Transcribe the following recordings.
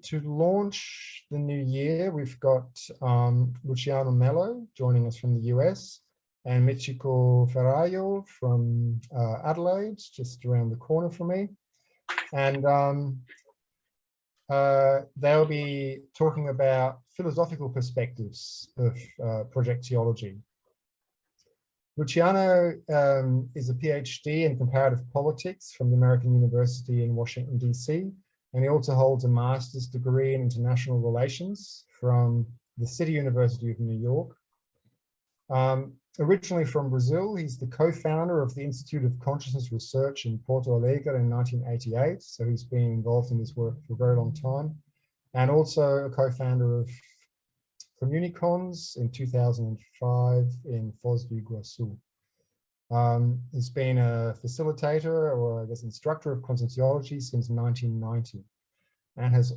to launch the new year, we've got Luciano Mello joining us from the US and Michiko Ferraio from Adelaide, just around the corner from me. And they'll be talking about philosophical perspectives of projectiology. Luciano is a PhD in comparative politics from the American University in Washington, DC, and he also holds a master's degree in international relations from the City University of New York. Originally from Brazil, he's the co-founder of the Institute of Consciousness Research in Porto Alegre in 1988, so he's been involved in this work for a very long time, and also a co-founder of Communicons in 2005 in Foz do Iguaçu. He's been a facilitator, or I guess instructor of Conscientiology since 1990, and has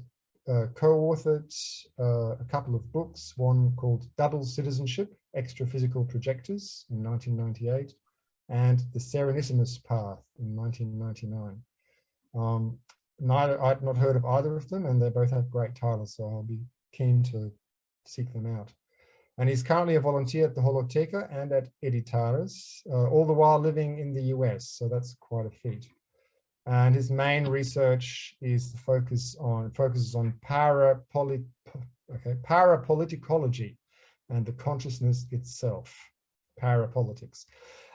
co-authored a couple of books, one called Double Citizenship, Extra-Physical Projectors in 1998, and The Serenissimus Path in 1999. I'd not heard of either of them, and they both have great titles, so I'll be keen to seek them out. And he's currently a volunteer at the Holoteca and at Editares, all the while living in the US, so that's quite a feat. And his main research is focuses on parapoliticology and the consciousness itself, parapolitics.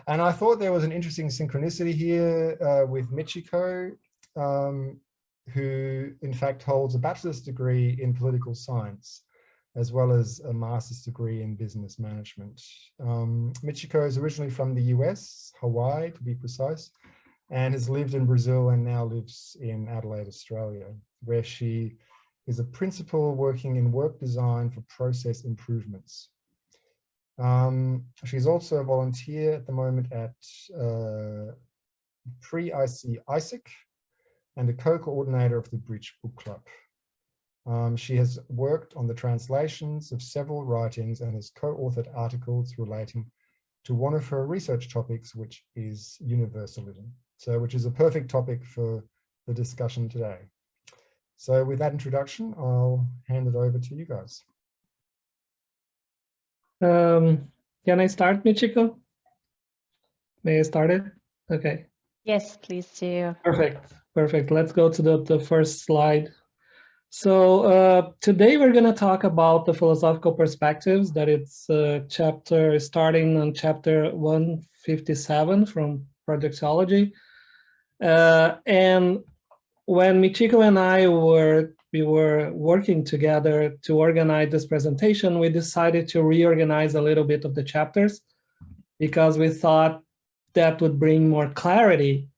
And I thought there was an interesting synchronicity here with Michiko, who in fact holds a bachelor's degree in political science, as well as a master's degree in business management. Michiko is originally from the US, Hawaii to be precise, and has lived in Brazil and now lives in Adelaide, Australia, where she is a principal working in work design for process improvements. She's also a volunteer at the moment at Pre-IC ISIC and a co-coordinator of the Bridge Book Club. She has worked on the translations of several writings and has co-authored articles relating to one of her research topics, which is universalism. So, which is a perfect topic for the discussion today. So with that introduction, I'll hand it over to you guys. Can I start, Michiko? May I start it? Okay. Yes, please do. Perfect. Perfect. Let's go to the first slide. So today we're going to talk about the philosophical perspectives. That it's chapter starting on chapter 157 from Projectiology. And when Michiko and I were working together to organize this presentation, we decided to reorganize a little bit of the chapters because we thought that would bring more clarity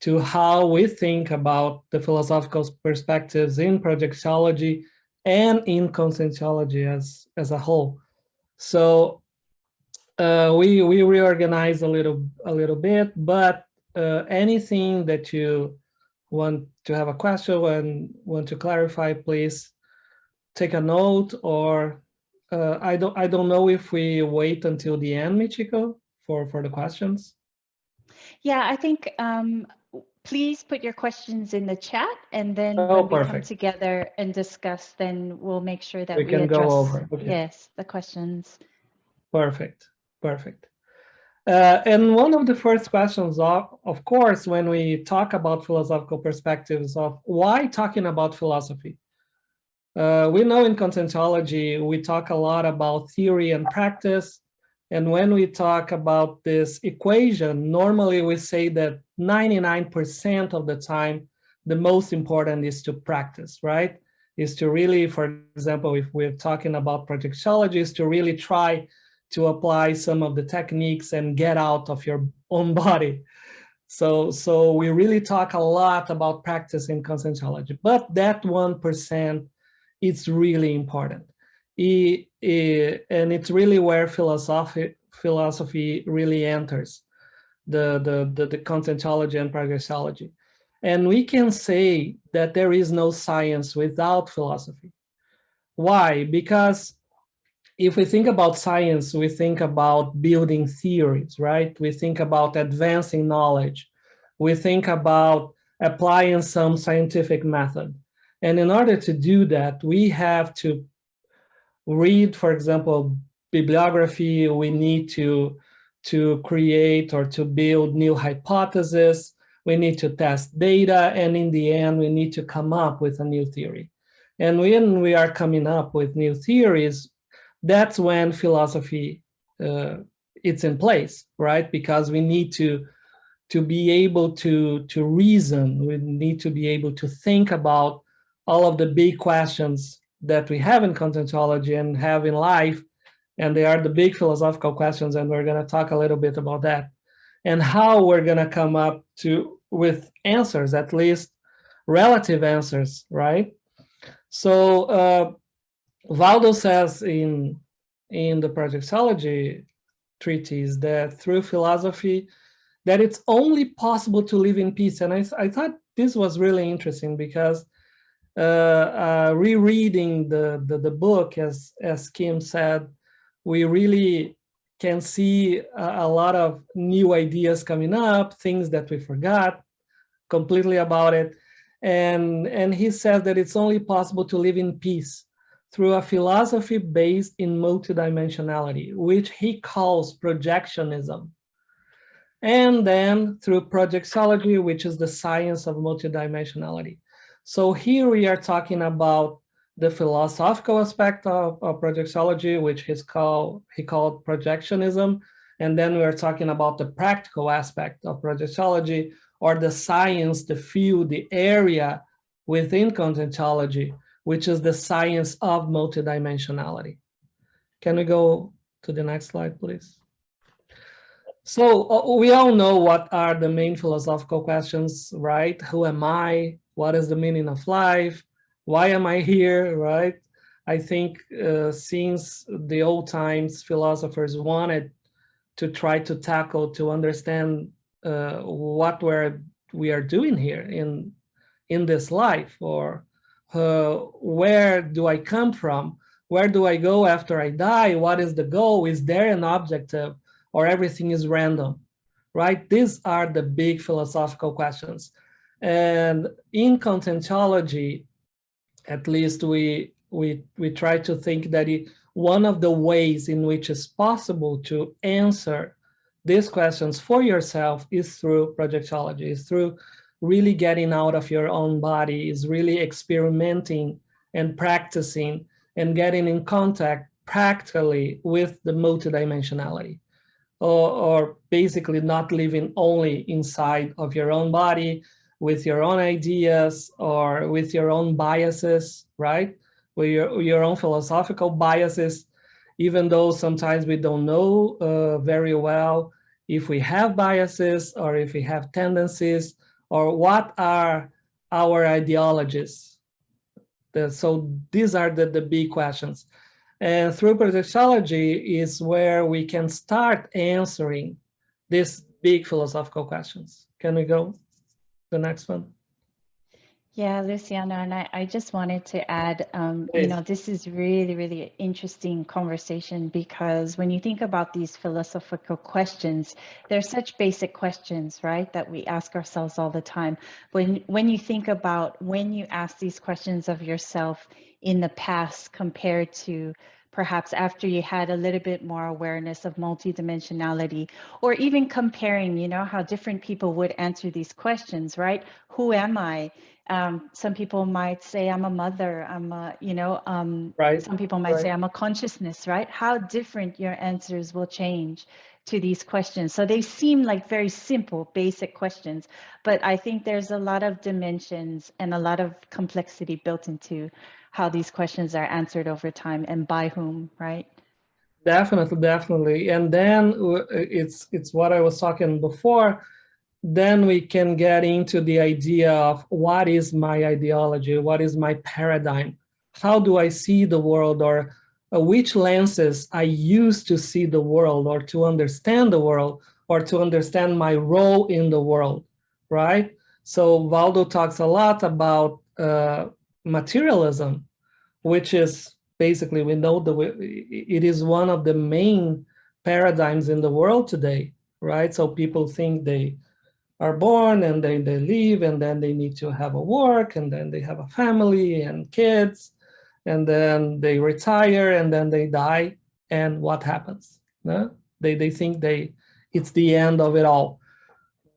to how we think about the philosophical perspectives in projectiology and in conscientiology as a whole. So we reorganized a little bit, but anything that you want to have a question and want to clarify, please take a note, or I don't know if we wait until the end, Michiko, for the questions. Yeah, I think please put your questions in the chat, and then when we come together and discuss, then we'll make sure that we can address, go over. Okay. Yes, the questions. Perfect, perfect. And one of the first questions, of course, when we talk about philosophical perspectives of why talking about philosophy. We know in Conscientiology, we talk a lot about theory and practice. And when we talk about this equation, normally we say that 99% of the time, the most important is to practice, right? Is to really, for example, if we're talking about projectiology, is to really try to apply some of the techniques and get out of your own body. So we really talk a lot about practice in Conscientiology, but that 1%, it's really important. And it's really where philosophy really enters the Conscientiology and Projectiology. And we can say that there is no science without philosophy. Why? Because if we think about science, we think about building theories, right? We think about advancing knowledge. We think about applying some scientific method. And in order to do that, we have to read, for example, bibliography. We need to create or to build new hypotheses. We need to test data. And in the end, we need to come up with a new theory. And when we are coming up with new theories, that's when philosophy it's in place, right? Because we need to be able to reason. We need to be able to think about all of the big questions that we have in conscientiology and have in life, and they are the big philosophical questions, and we're going to talk a little bit about that, and how we're going to come up with answers, at least relative answers, right? So Waldo says in the Projectiology treatise that through philosophy, that it's only possible to live in peace. And I thought this was really interesting, because rereading the book, as Kim said, we really can see a lot of new ideas coming up, things that we forgot completely about it. And he says that it's only possible to live in peace through a philosophy based in multidimensionality, which he calls projectionism. And then through projectiology, which is the science of multidimensionality. So here we are talking about the philosophical aspect of projectiology, which he called projectionism. And then we're talking about the practical aspect of projectiology, or the science, the field, the area within conscientiology, which is the science of multidimensionality. Can we go to the next slide, please? So we all know what are the main philosophical questions, right? Who am I? What is the meaning of life? Why am I here, right? I think since the old times, philosophers wanted to try to tackle, to understand what we are doing here in this life, or where do I come from? Where do I go after I die? What is the goal? Is there an objective, or everything is random, right? These are the big philosophical questions. And in conscientiology, at least we try to think that one of the ways in which it's possible to answer these questions for yourself is through projectiology, is through really getting out of your own body, is really experimenting and practicing and getting in contact practically with the multidimensionality, or basically not living only inside of your own body with your own ideas or with your own biases, right? With your own philosophical biases, even though sometimes we don't know very well if we have biases or if we have tendencies, or what are our ideologies. So these are the big questions. And through projectiology is where we can start answering these big philosophical questions. Can we go to the next one? Yeah, Luciana, and I just wanted to add, you know, this is really, really interesting conversation, because when you think about these philosophical questions, they're such basic questions, right, that we ask ourselves all the time. When you think about when you ask these questions of yourself in the past compared to perhaps after you had a little bit more awareness of multidimensionality, or even comparing, you know, how different people would answer these questions, right? Who am I? Some people might say I'm a mother, I'm a, you know, right. Some people might say I'm a consciousness, right? How different your answers will change to these questions. So they seem like very simple, basic questions, but I think there's a lot of dimensions and a lot of complexity built into how these questions are answered over time and by whom, right? Definitely. And then it's what I was talking before. Then we can get into the idea of what is my ideology, what is my paradigm, how do I see the world, or which lenses I use to see the world, or to understand the world, or to understand my role in the world, right? So Waldo talks a lot about materialism, which is basically, we know it is one of the main paradigms in the world today, right? So people think are born and then they live, and then they need to have a work, and then they have a family and kids, and then they retire, and then they die. And what happens? No? They think it's the end of it all.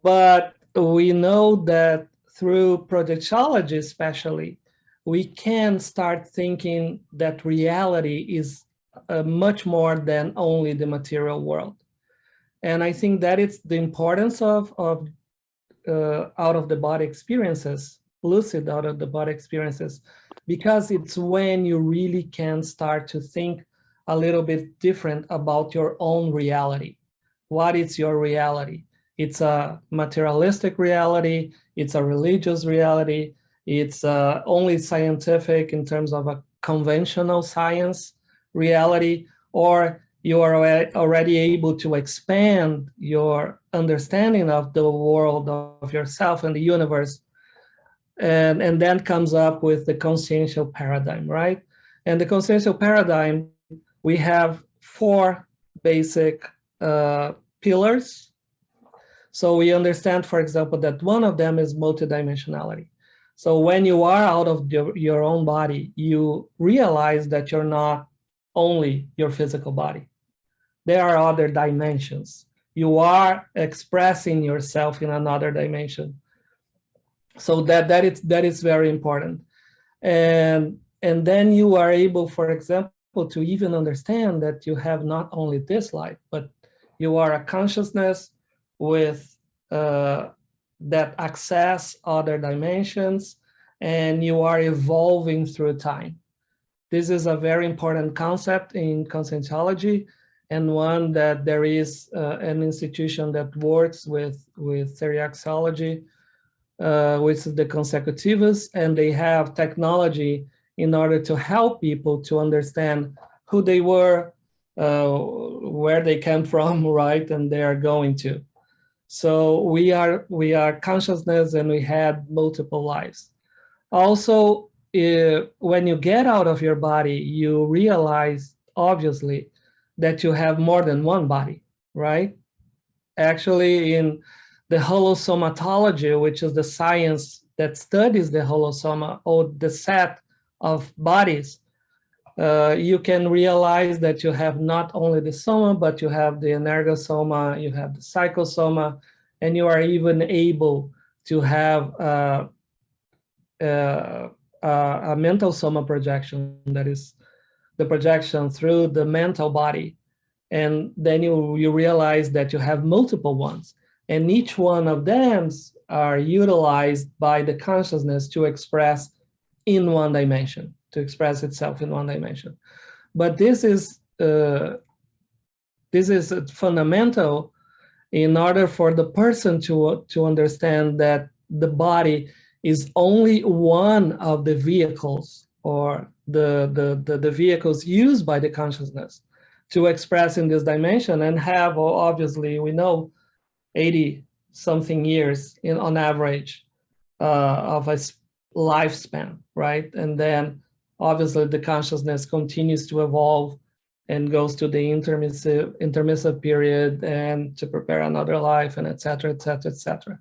But we know that through projectiology especially, we can start thinking that reality is much more than only the material world. And I think that it's the importance of out-of-the-body experiences, lucid out-of-the-body experiences, because it's when you really can start to think a little bit different about your own reality. What is your reality? It's a materialistic reality, it's a religious reality, it's only scientific in terms of a conventional science reality, or you are already able to expand your understanding of the world, of yourself and the universe. And then comes up with the consciential paradigm, right? And the consciential paradigm, we have 4 basic pillars. So we understand, for example, that one of them is multidimensionality. So when you are out of your own body, you realize that you're not only your physical body. There are other dimensions. You are expressing yourself in another dimension. So that is very important. And then you are able, for example, to even understand that you have not only this life, but you are a consciousness with that access other dimensions, and you are evolving through time. This is a very important concept in Conscientiology, and one that there is an institution that works with Seriaxology, which is the Consecutivists, and they have technology in order to help people to understand who they were, where they came from, right, and they are going to. So we are consciousness, and we had multiple lives. Also, when you get out of your body, you realize, obviously, that you have more than one body, right? Actually, in the holosomatology, which is the science that studies the holosoma, or the set of bodies, you can realize that you have not only the soma, but you have the energosoma, you have the psychosoma, and you are even able to have a mental soma projection, that is the projection through the mental body. And then you realize that you have multiple ones, and each one of them are utilized by the consciousness to express in one dimension, to express itself in one dimension. But this is fundamental in order for the person to understand that the body is only one of the vehicles, or the vehicles used by the consciousness to express in this dimension, and have, obviously, we know 80 something years on average of a lifespan, right? And then obviously the consciousness continues to evolve and goes to the intermissive period, and to prepare another life, and etc., etc., etc.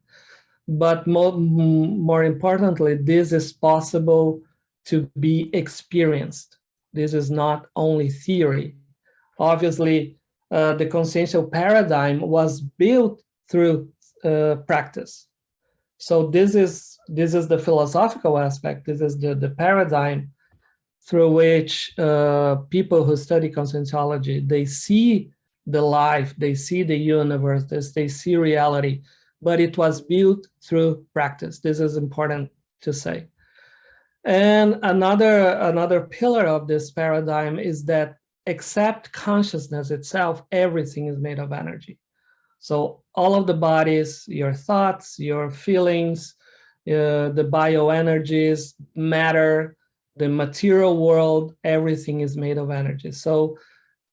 But more importantly, this is possible to be experienced. This is not only theory. Obviously, the consciential paradigm was built through practice. So this is the philosophical aspect. This is the paradigm through which people who study conscientiology, they see the life, they see the universe, they see reality, but it was built through practice. This is important to say. And another pillar of this paradigm is that except consciousness itself, everything is made of energy. So all of the bodies, your thoughts, your feelings, the bioenergies, matter, the material world, everything is made of energy. So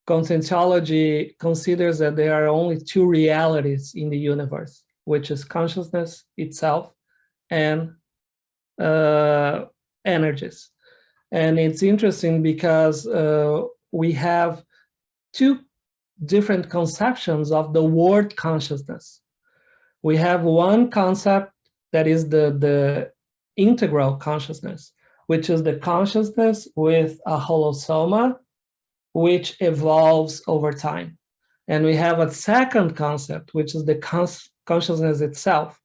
Conscientiology considers that there are only 2 realities in the universe, which is consciousness itself and energies. And it's interesting because we have 2 different conceptions of the word consciousness. We have one concept that is the integral consciousness, which is the consciousness with a holosoma, which evolves over time. And we have a second concept, which is the consciousness itself,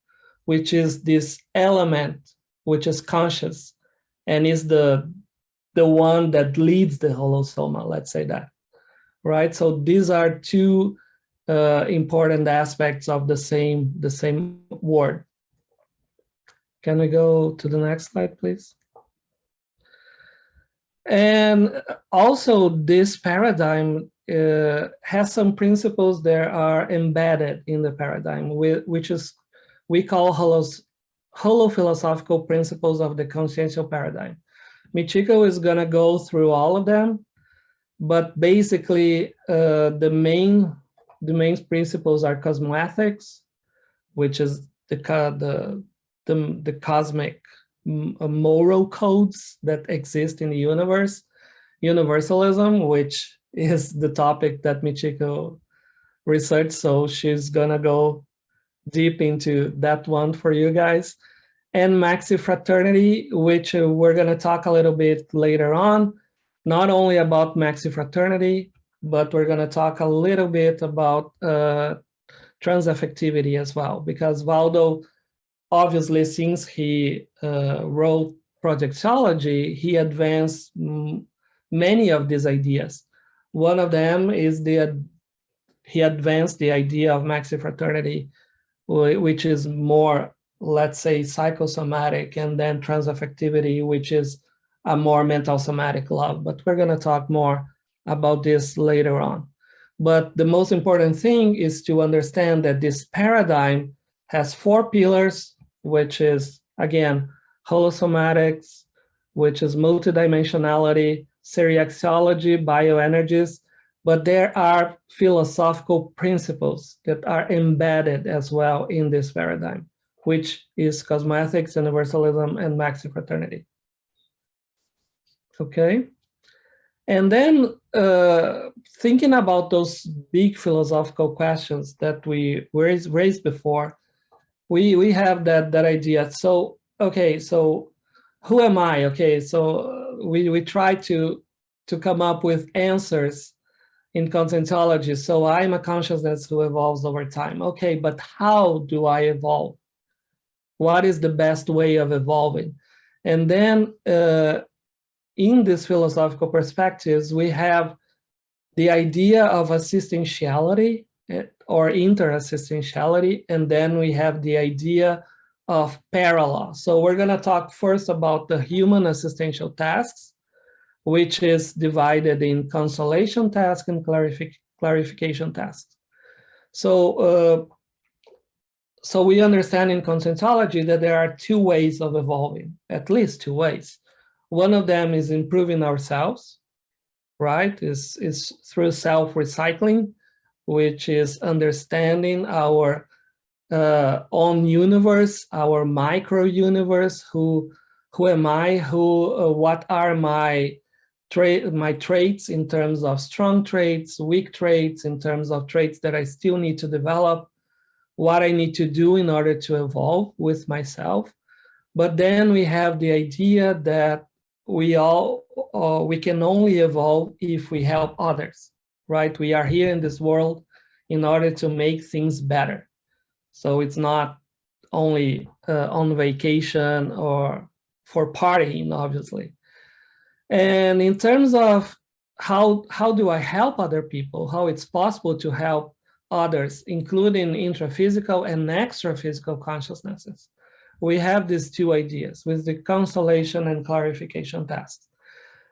which is this element, which is conscious, and is the one that leads the holosoma, let's say that, right? So these are two important aspects of the same word. Can we go to the next slide, please? And also this paradigm has some principles that are embedded in the paradigm, which is we call holophilosophical principles of the consciential paradigm. Michiko is going to go through all of them, but basically the main principles are cosmoethics, which is the cosmic moral codes that exist in the universe, universalism, which is the topic that Michiko researched, so she's gonna go deep into that one for you guys, and Maxi Fraternity, which we're gonna talk a little bit later on, not only about Maxi Fraternity, but we're gonna talk a little bit about transaffectivity as well, because Waldo, obviously, since he wrote Projectiology, he advanced many of these ideas. One of them is he advanced the idea of Maxi Fraternity, which is more, let's say, psychosomatic, and then transaffectivity, which is a more mental somatic love. But we're going to talk more about this later on. But the most important thing is to understand that this paradigm has 4 pillars, which is, again, holosomatics, which is multidimensionality, seriaxiology, bioenergies, but there are philosophical principles that are embedded as well in this paradigm, which is cosmoethics, universalism, and Maxi Fraternity. Okay. And then thinking about those big philosophical questions that we raised before, we have that idea. So, okay, so who am I? Okay, so we try to come up with answers in Conscientiology. So I'm a consciousness who evolves over time. Okay, but how do I evolve? What is the best way of evolving? And then in these philosophical perspectives, we have the idea of assistentiality or interassistentiality, and then we have the idea of parallel. So we're going to talk first about the human assistential tasks, which is divided in consolation task and clarification tasks. So we understand in Conscientiology that there are 2 ways of evolving, at least 2 ways. One of them is improving ourselves, right? Is through self-recycling, which is understanding our own universe, our micro-universe. Who am I? What are my traits in terms of strong traits, weak traits, in terms of traits that I still need to develop, what I need to do in order to evolve with myself. But then we have the idea that we can only evolve if we help others, right? We are here in this world in order to make things better. So it's not only on vacation or for partying, obviously. And in terms of how do I help other people, how it's possible to help others, including intraphysical and extraphysical consciousnesses, we have these 2 ideas with the consolation and clarification tasks.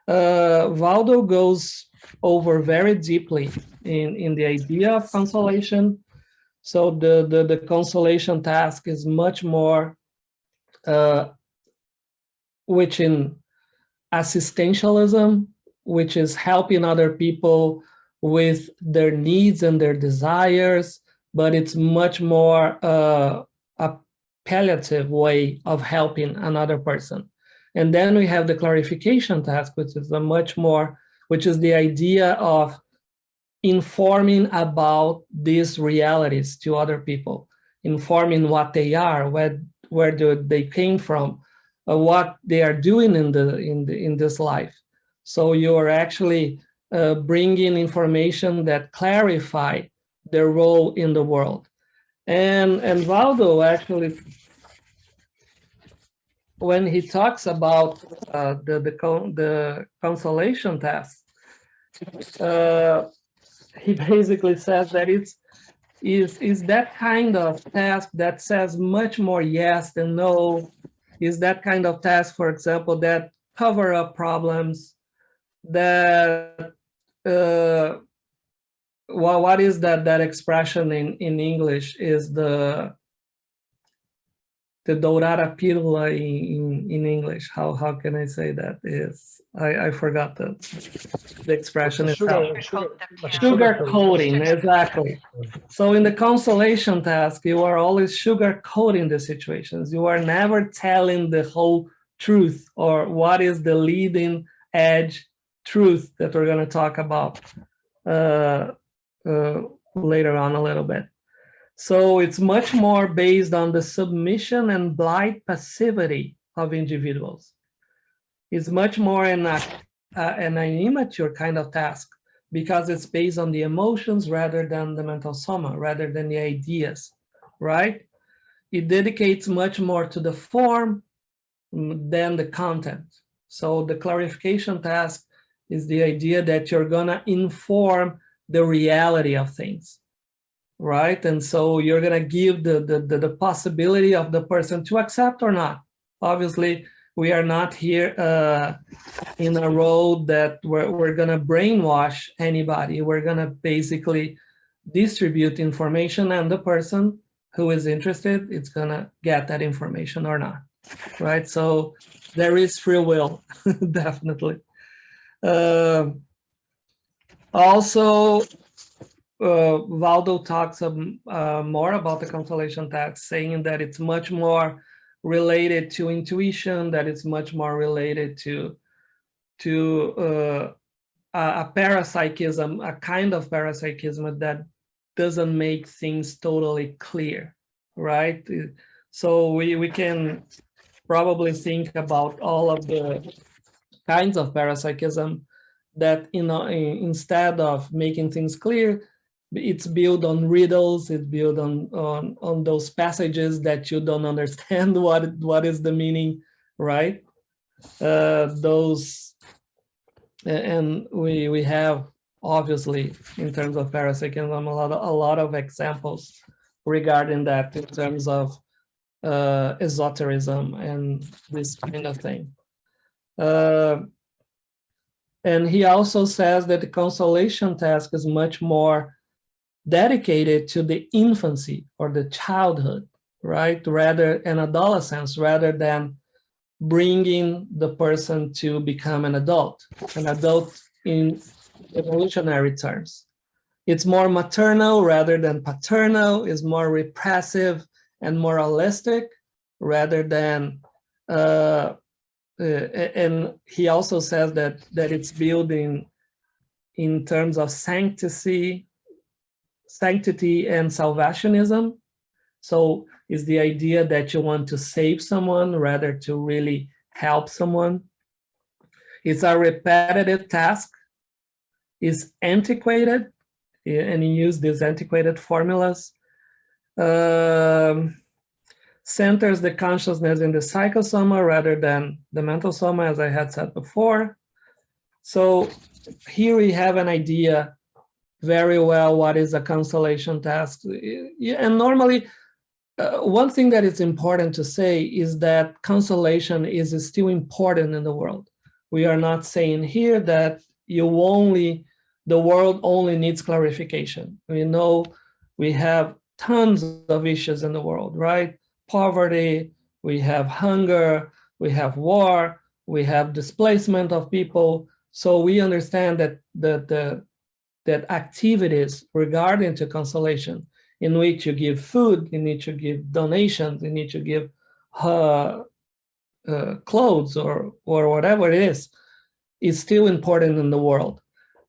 Waldo goes over very deeply in the idea of consolation. So the consolation task is much more which in assistentialism, which is helping other people with their needs and their desires, but it's much more a palliative way of helping another person. And then we have the clarification task, which is which is the idea of informing about these realities to other people. informing what they are, where they came from, what they are doing in this life. So you are actually bringing information that clarify their role in the world. And Waldo actually, when he talks about the consolation test, he basically says that is that kind of task that says much more yes than no, is that kind of task, for example, that cover up problems, that what is that expression in English is the dourada pílula in English. How can I say that? Is I forgot the expression itself. Sugar coating, exactly. So in the consolation task, you are always sugar coating the situations. You are never telling the whole truth or what is the leading edge truth that we're going to talk about later on a little bit. So it's much more based on the submission and blind passivity of individuals. It's much more an immature kind of task because it's based on the emotions rather than the mental soma, rather than the ideas, right? It dedicates much more to the form than the content. So the clarification task is the idea that you're gonna inform the reality of things, right? And so you're gonna give the possibility of the person to accept or not. Obviously, we are not here in a road that we're gonna brainwash anybody. We're gonna basically distribute information, and the person who is interested, it's gonna get that information or not, right? So there is free will, definitely. Also, Waldo talks more about the consolation task, saying that it's much more related to intuition, that it's much more related to a parapsychism, a kind of parapsychism that doesn't make things totally clear, right? So we can probably think about all of the kinds of parapsychism that, you know, instead of making things clear, it's built on riddles, it's built on those passages that you don't understand what is the meaning, right? And we have, obviously, in terms of parapsychism, a lot of examples regarding that in terms of esotericism and this kind of thing. And he also says that the consolation task is much more dedicated to the infancy or the childhood, right? Rather, an adolescence, rather than bringing the person to become an adult in evolutionary terms. It's more maternal rather than paternal, is more repressive and moralistic rather than, and he also says that it's building in terms of sanctity and salvationism. So it's the idea that you want to save someone rather to really help someone. It's a repetitive task. It's antiquated, and you use these antiquated formulas. Centers the consciousness in the psychosoma rather than the mental soma, as I had said before. So here we have an idea very well what is a consolation task. And normally, one thing that is important to say is that consolation is still important in the world. We are not saying here that the world only needs clarification. We know we have tons of issues in the world, right? Poverty, we have hunger, we have war, we have displacement of people. So we understand that that activities regarding to consolation, in which you give food, in which you give donations, in which you give clothes or whatever it is still important in the world.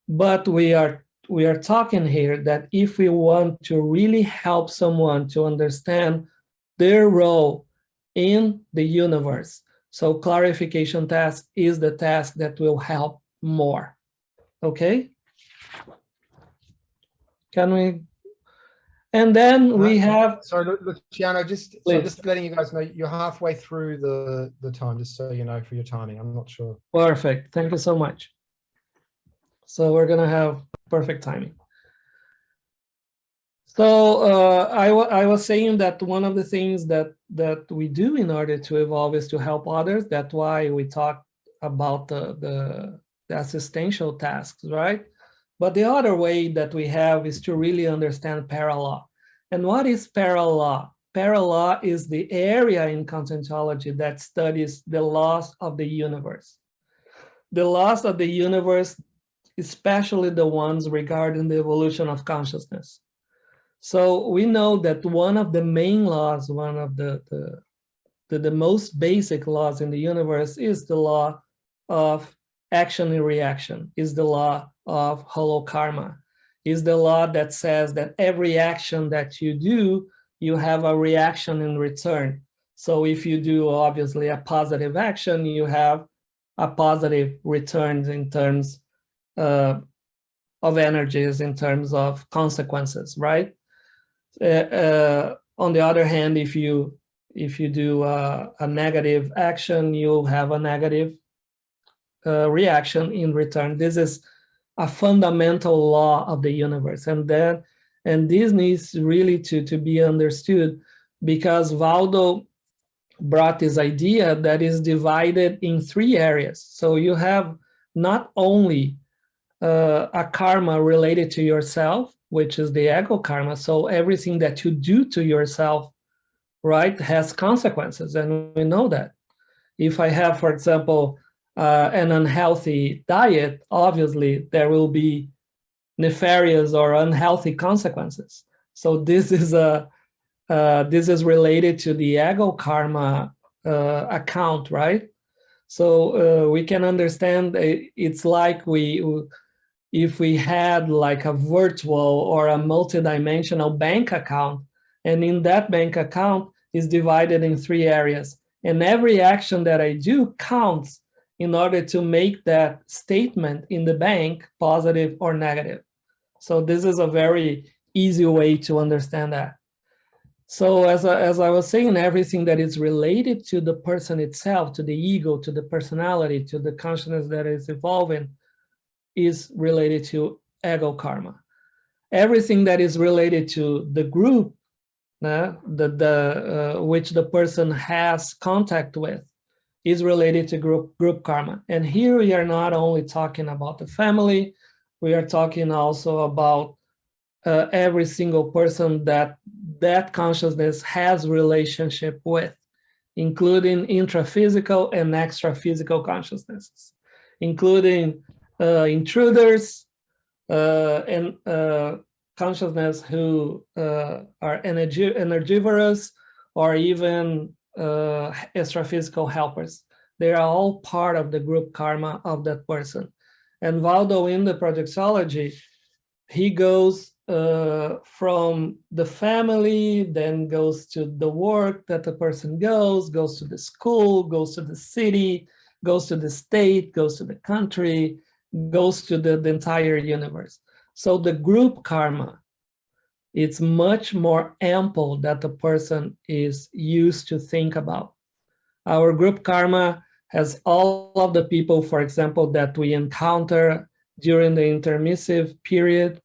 But we are we are talking here that if we want to really help someone to understand their role in the universe, so clarification task is the task that will help more. Okay? Can we? And then we have. Sorry, Luciano, just letting you guys know you're halfway through the time, just so you know for your timing. I'm not sure. Perfect. Thank you so much. So we're gonna have perfect timing. So I was saying that one of the things that we do in order to evolve is to help others. That's why we talk about the existential tasks, right? But the other way that we have is to really understand paralaw. And what is paralaw? Paralaw is the area in conscientiology that studies the laws of the universe. The laws of the universe, especially the ones regarding the evolution of consciousness. So we know that one of the main laws, one of the most basic laws in the universe is the law of action and reaction, is the law of hollow karma, is the law that says that every action that you do, you have a reaction in return. So if you do obviously a positive action, you have a positive return in terms of energies, in terms of consequences, right? On the other hand, if you do a negative action, you'll have a negative reaction in return. This is a fundamental law of the universe, and this needs really to be understood, because Waldo brought this idea that is divided in 3 areas. So you have not only a karma related to yourself, which is the ego karma. So everything that you do to yourself, right, has consequences, and we know that. If I have, for example, an unhealthy diet, obviously there will be nefarious or unhealthy consequences. So this is related to the ego karma account, right? So we can understand it's like if we had like a virtual or a multidimensional bank account, and in that bank account is divided in 3 areas, and every action that I do counts in order to make that statement in the bank positive or negative. So this is a very easy way to understand that. So as I was saying, everything that is related to the person itself, to the ego, to the personality, to the consciousness that is evolving, is related to ego karma. Everything that is related to the group, which the person has contact with, is related to group karma. And here we are not only talking about the family, we are talking also about every single person that consciousness has relationship with, including intraphysical and extraphysical consciousnesses, including intruders and consciousness who are energivorous, or even extraphysical helpers. They are all part of the group karma of that person. And Waldo, in the Projectiology, he goes from the family, then goes to the work that the person goes to the school, goes to the city, goes to the state, goes to the country, goes to the entire universe. So the group karma, it's much more ample that the person is used to think about. Our group karma has all of the people, for example, that we encounter during the intermissive period,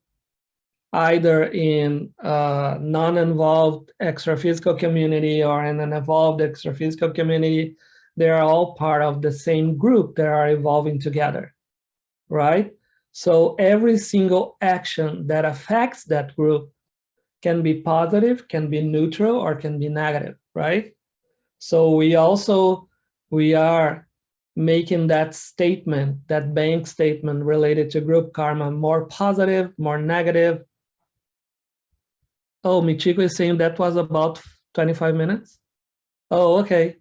either in a non-involved extraphysical community or in an evolved extraphysical community. They are all part of the same group that are evolving together, right? So every single action that affects that group can be positive, can be neutral, or can be negative, right? So we are making that statement, that bank statement related to group karma, more positive, more negative. Oh, Michiko is saying that was about 25 minutes. Oh, okay.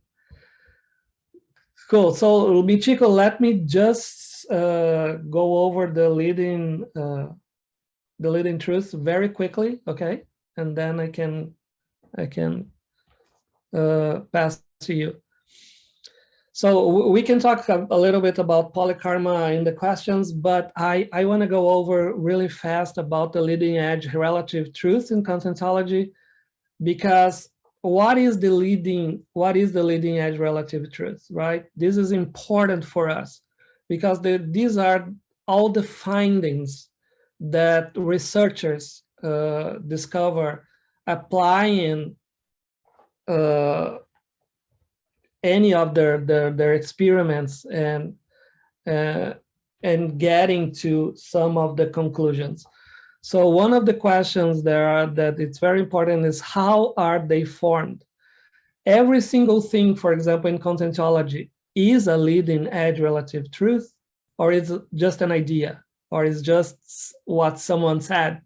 Cool. So Michiko, let me just go over the leading the leading truth very quickly, okay? And then I can pass to you. So we can talk a little bit about polykarma in the questions, but I want to go over really fast about the leading edge relative truth in Conscientiology, because what is the leading edge relative truth, right? This is important for us because these are all the findings that researchers discover applying any of their experiments and getting to some of the conclusions. So one of the questions that it's very important is how are they formed? Every single thing, for example, in Conscientiology, is a leading edge relative truth, or is it just an idea, or is just what someone said?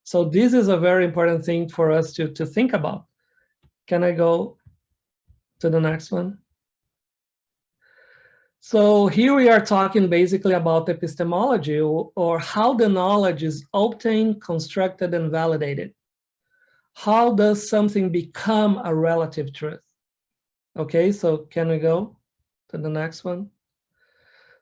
So this is a very important thing for us to think about. Can I go to the next one? So here we are talking basically about epistemology, or how the knowledge is obtained, constructed, and validated. How does something become a relative truth? Okay, so can we go to the next one?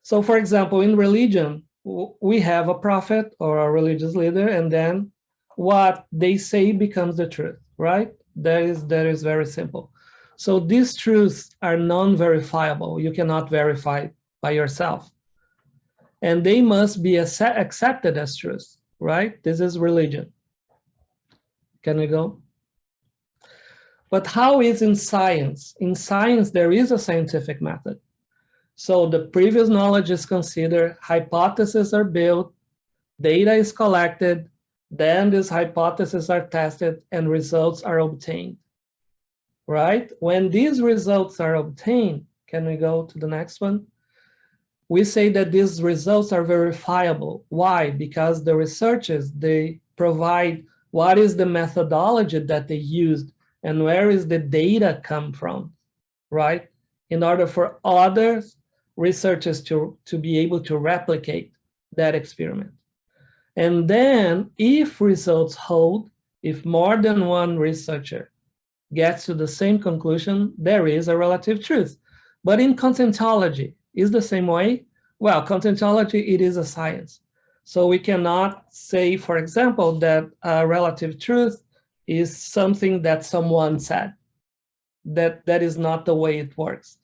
So for example, in religion, we have a prophet or a religious leader, and then what they say becomes the truth, right? That is very simple. So these truths are non-verifiable. You cannot verify by yourself. And they must be accepted as truth, right? This is religion. Can we go? But how is in science? In science, there is a scientific method. So the previous knowledge is considered, hypotheses are built, data is collected, then these hypotheses are tested and results are obtained. Right? When these results are obtained, can we go to the next one? We say that these results are verifiable. Why? Because the researchers, they provide what is the methodology that they used and where is the data come from, right? In order for other researchers to be able to replicate that experiment. And then if results hold, if more than one researcher gets to the same conclusion, there is a relative truth. But in Conscientiology, is the same way? Well, Conscientiology, it is a science. So we cannot say, for example, that a relative truth is something that someone said. That is not the way it works.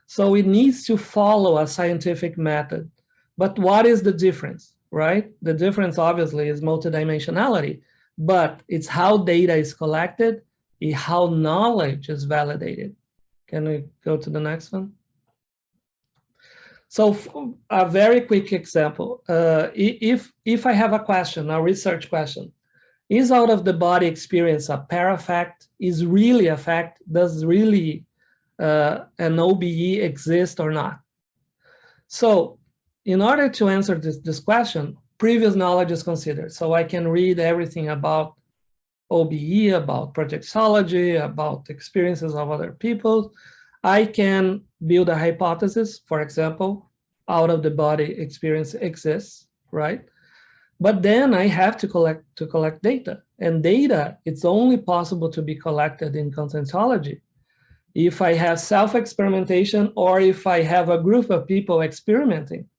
So it needs to follow a scientific method. But what is the difference, right? The difference obviously is multidimensionality, but it's how data is collected, how knowledge is validated. Can we go to the next one? So a very quick example. If I have a question, a research question, is out of the body experience a parafact? Is really a fact? Does really an OBE exist or not? So in order to answer this question, previous knowledge is considered. So I can read everything about OBE, about projectiology, about experiences of other people. I can build a hypothesis, for example, out of the body experience exists, right? But then I have to collect data, and data, it's only possible to be collected in Conscientiology if I have self-experimentation or if I have a group of people experimenting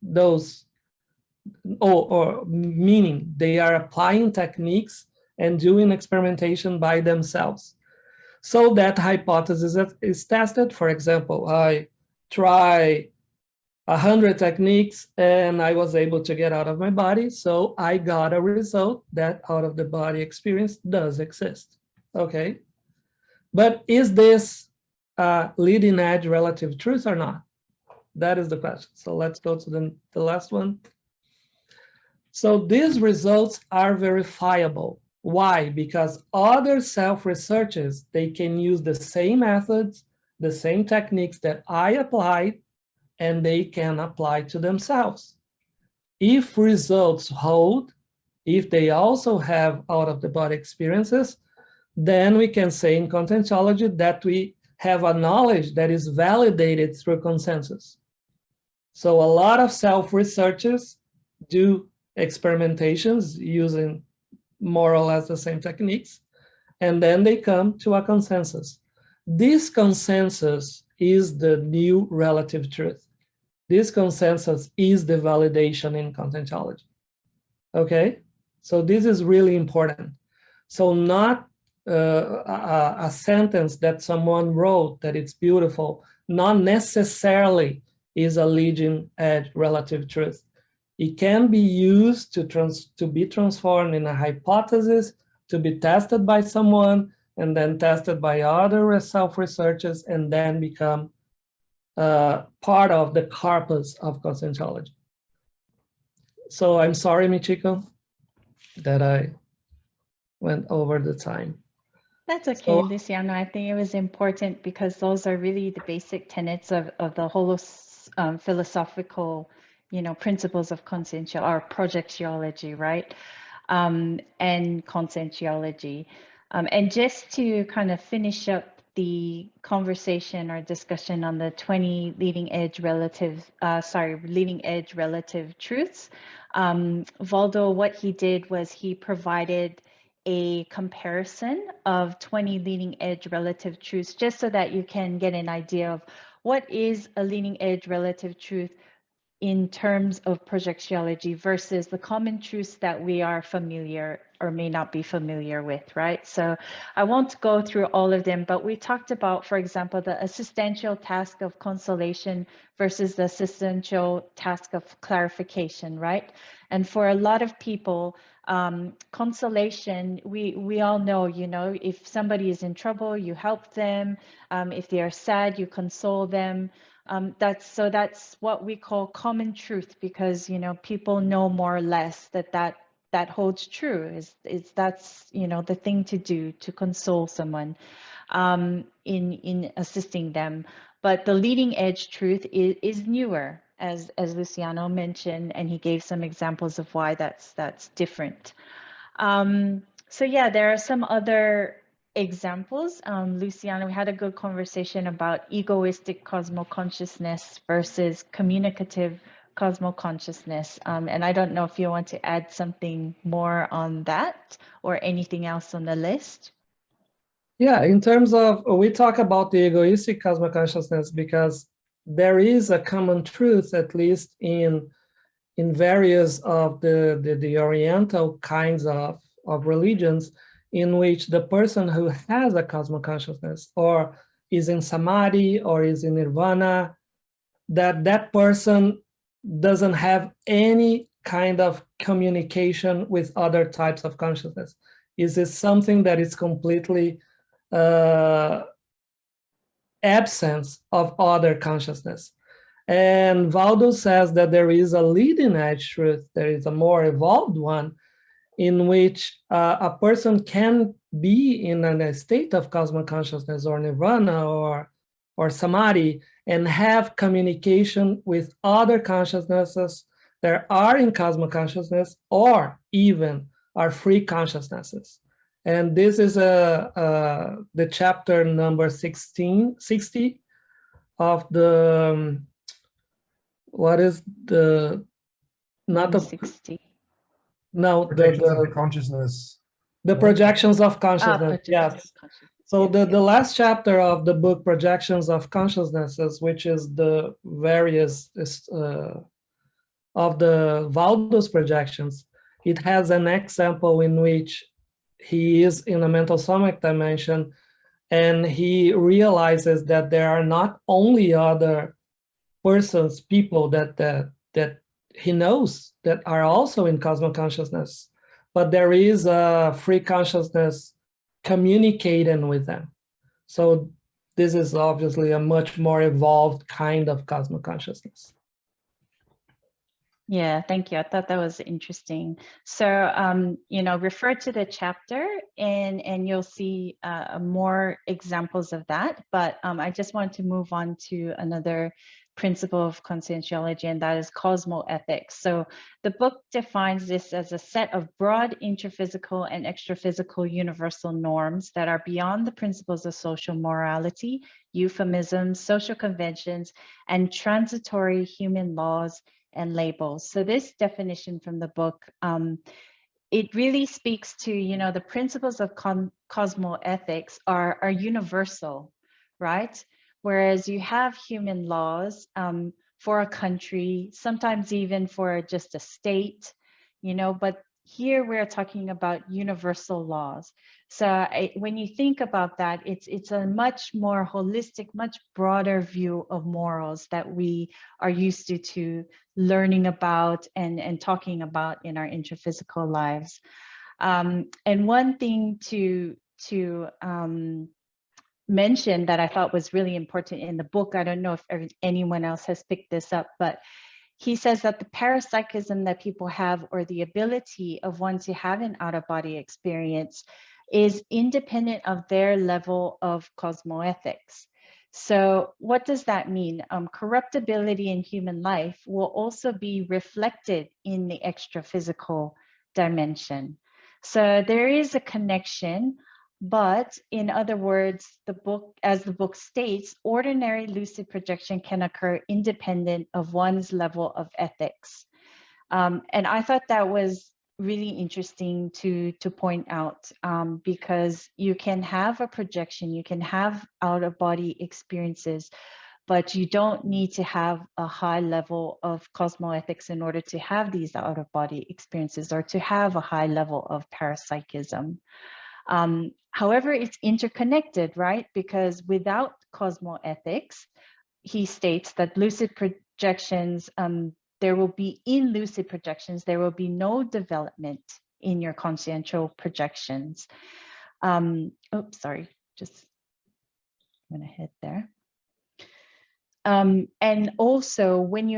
those, or meaning they are applying techniques and doing experimentation by themselves. So that hypothesis is tested. For example, I try 100 techniques and I was able to get out of my body. So I got a result that out of the body experience does exist. Okay. But is this leading edge relative truth or not? That is the question. So let's go to the last one. So these results are verifiable. Why? Because other self-researchers, they can use the same methods, the same techniques that I applied, and they can apply to themselves. If results hold, if they also have out-of-the-body experiences, then we can say in Conscientiology that we have a knowledge that is validated through consensus. So a lot of self-researchers do experimentations using more or less the same techniques, and then they come to a consensus. This consensus is the new relative truth. This consensus is the validation in conscientiology. Okay, so this is really important. So not a sentence that someone wrote that it's beautiful, not necessarily is a leading edge relative truth. It can be used to be transformed in a hypothesis, to be tested by someone, and then tested by other self-researchers, and then become part of the corpus of conscientiology. So I'm sorry, Michiko, that I went over the time. That's okay, Luciano. I think it was important because those are really the basic tenets of the whole philosophical, principles of consciential or projectiology, right? And conscientiology. And just to kind of finish up the conversation or discussion on the 20 leading edge relative truths, Waldo, what he did was he provided a comparison of 20 leading edge relative truths, just so that you can get an idea of what is a leading edge relative truth in terms of projectiology versus the common truths that we are familiar or may not be familiar with, right? So I won't go through all of them, but we talked about, for example, the existential task of consolation versus the existential task of clarification, right? And for a lot of people, consolation, we all know, if somebody is in trouble, you help them. If they are sad, you console them. That's what we call common truth, because people know more or less that holds true. That's the thing to do, to console someone in assisting them. But the leading edge truth is newer, as Luciano mentioned, and he gave some examples of why that's different. So yeah, there are some other examples. Luciano, we had a good conversation about egoistic cosmo consciousness versus communicative cosmo consciousness. And I don't know if you want to add something more on that or anything else on the list. Yeah, in terms of, we talk about the egoistic cosmo consciousness because there is a common truth, at least in various of the Oriental kinds of religions, in which the person who has a cosmo consciousness or is in samadhi or is in nirvana, that person doesn't have any kind of communication with other types of consciousness. Is it something that is completely absence of other consciousness? And Waldo says that there is a leading edge truth, there is a more evolved one, in which a person can be in a state of cosmic consciousness or nirvana or samadhi and have communication with other consciousnesses that are in cosmic consciousness or even are free consciousnesses. And this is the chapter number 60 of the, what is the, not the 60. No, the consciousness. The projections of consciousness, yes. So the last chapter of the book, Projections of Consciousnesses, which is the various of the Waldo's projections, it has an example in which he is in a mental somatic dimension and he realizes that there are not only other persons, people that he knows that are also in cosmic consciousness, but there is a free consciousness communicating with them. So this is obviously a much more evolved kind of cosmic consciousness. Yeah, thank you. I thought that was interesting. So, refer to the chapter and you'll see more examples of that. But I just want to move on to another principle of conscientiology, and that is cosmoethics. So the book defines this as a set of broad intraphysical and extraphysical universal norms that are beyond the principles of social morality, euphemisms, social conventions, and transitory human laws and labels. So this definition from the book, it really speaks to, the principles of cosmoethics are universal, right? Whereas you have human laws for a country, sometimes even for just a state, but here we're talking about universal laws. So when you think about that, it's a much more holistic, much broader view of morals that we are used to learning about and talking about in our intraphysical lives. And one thing to mention that I thought was really important in the book, I don't know if anyone else has picked this up, but he says that the parapsychism that people have, or the ability of one to have an out-of-body experience, is independent of their level of cosmoethics. So what does that mean? Corruptibility in human life will also be reflected in the extra-physical dimension. So there is a connection. But in other words, as the book states, ordinary lucid projection can occur independent of one's level of ethics. And I thought that was really interesting to point out, because you can have a projection, you can have out-of-body experiences, but you don't need to have a high level of cosmoethics in order to have these out-of-body experiences or to have a high level of parapsychism. However, it's interconnected, right? Because without cosmoethics, he states that lucid projections, in lucid projections, there will be no development in your consciential projections. Just went ahead there. And also when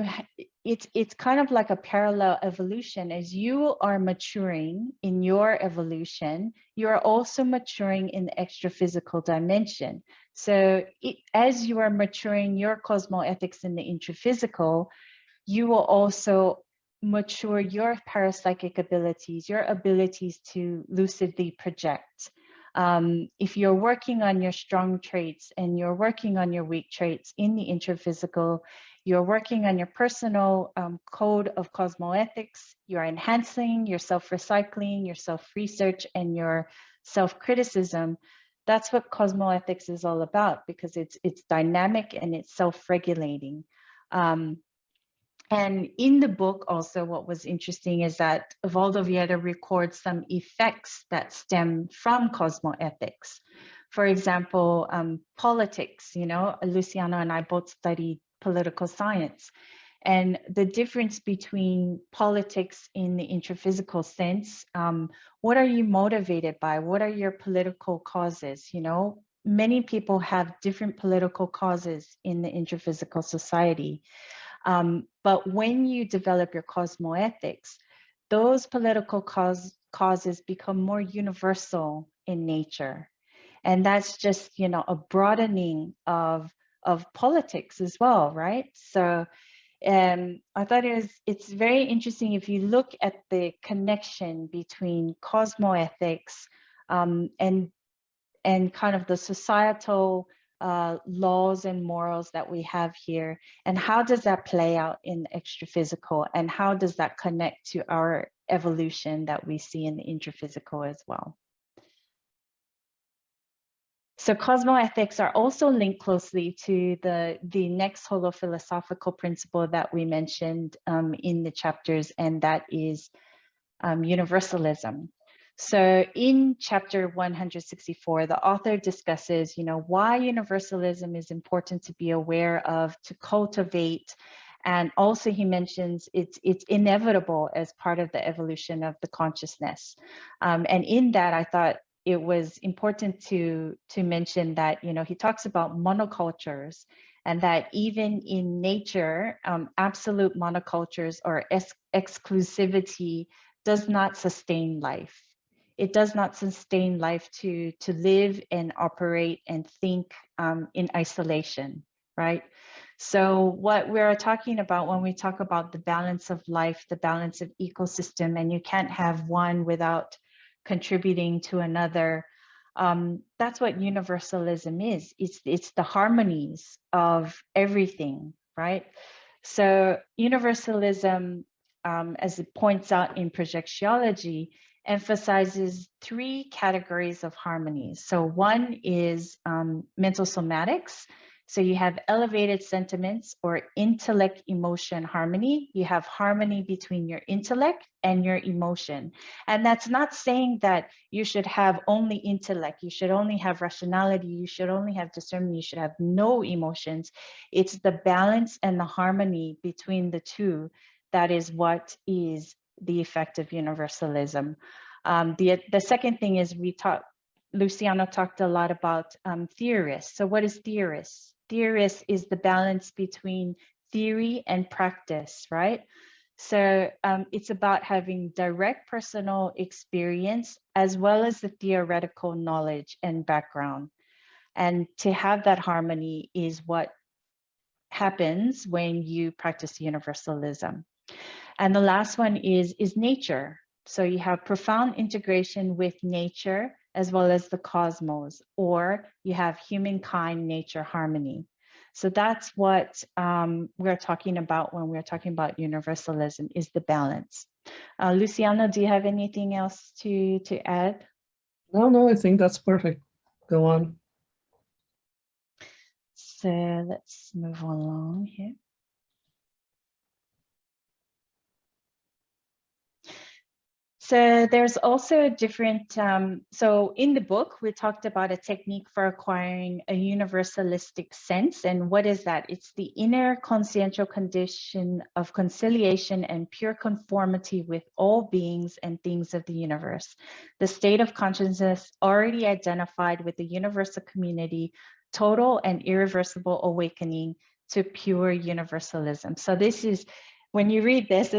it's kind of like a parallel evolution. As you are maturing in your evolution, you're also maturing in the extra-physical dimension. So as you are maturing your cosmoethics in the intraphysical, you will also mature your parapsychic abilities, your abilities to lucidly project. If you're working on your strong traits and you're working on your weak traits in the intraphysical, you're working on your personal code of cosmoethics, you're enhancing your self-recycling, your self-research, and your self-criticism. That's what cosmoethics is all about, because it's dynamic and it's self-regulating. And in the book also, what was interesting is that Waldo Vieira records some effects that stem from cosmoethics. For example, politics, Luciano and I both studied political science. And the difference between politics in the intraphysical sense, what are you motivated by? What are your political causes? Many people have different political causes in the intraphysical society. But when you develop your cosmoethics, those political causes become more universal in nature. And that's just, a broadening of politics as well, right? So I thought it's very interesting if you look at the connection between cosmoethics and kind of the societal laws and morals that we have here, and how does that play out in the extraphysical, and how does that connect to our evolution that we see in the intraphysical as well. So cosmoethics are also linked closely to the next holophilosophical principle that we mentioned in the chapters, and that is universalism. So in chapter 164, the author discusses, why universalism is important to be aware of, to cultivate, and also he mentions it's inevitable as part of the evolution of the consciousness. And in that, I thought it was important to mention that, he talks about monocultures, and that even in nature, absolute monocultures or exclusivity does not sustain life. It does not sustain life to live and operate and think in isolation, right? So what we're talking about when we talk about the balance of life, the balance of ecosystem, and you can't have one without contributing to another, that's what universalism is. It's the harmonies of everything, right? So universalism, as it points out in projectiology, emphasizes 3 categories of harmonies. So one is mental somatics. So you have elevated sentiments or intellect emotion harmony. You have harmony between your intellect and your emotion. And that's not saying that you should have only intellect, you should only have rationality, you should only have discernment, you should have no emotions. It's the balance and the harmony between the two that is what is the effect of universalism. The second thing is Luciano talked a lot about theorists. So what is theorists? Theorist is the balance between theory and practice, right? So it's about having direct personal experience as well as the theoretical knowledge and background. And to have that harmony is what happens when you practice universalism. And the last one is nature. So you have profound integration with nature as well as the cosmos, or you have humankind nature harmony. So that's what we're talking about when we're talking about universalism, is the balance. Luciano, do you have anything else to add? No, I think that's perfect. Go on. So let's move along here. So there's also a different, so in the book, we talked about a technique for acquiring a universalistic sense. And what is that? It's the inner consciential condition of conciliation and pure conformity with all beings and things of the universe. The state of consciousness already identified with the universal community, total and irreversible awakening to pure universalism. So this is, when you read this,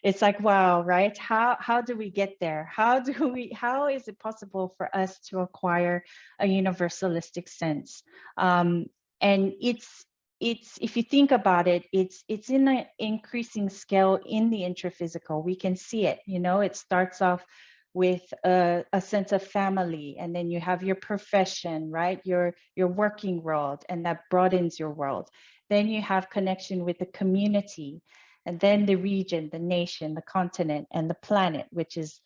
it's like, wow, right? How do we get there? How is it possible for us to acquire a universalistic sense? And it's if you think about it, it's in an increasing scale in the intraphysical. We can see it, you know, it starts off with a sense of family, and then you have your profession, right? Your working world, and that broadens your world. Then you have connection with the community, and then the region, the nation, the continent, and the planet, which is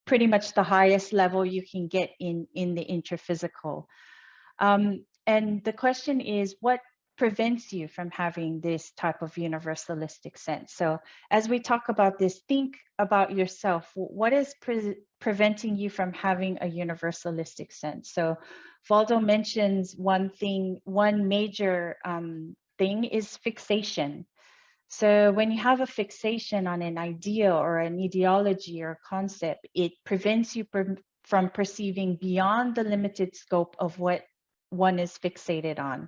pretty much the highest level you can get in the intraphysical. And the question is, what prevents you from having this type of universalistic sense? So as we talk about this, think about yourself. What is preventing you from having a universalistic sense? So Waldo mentions one major thing is fixation. So when you have a fixation on an idea or an ideology or concept, it prevents you from perceiving beyond the limited scope of what one is fixated on.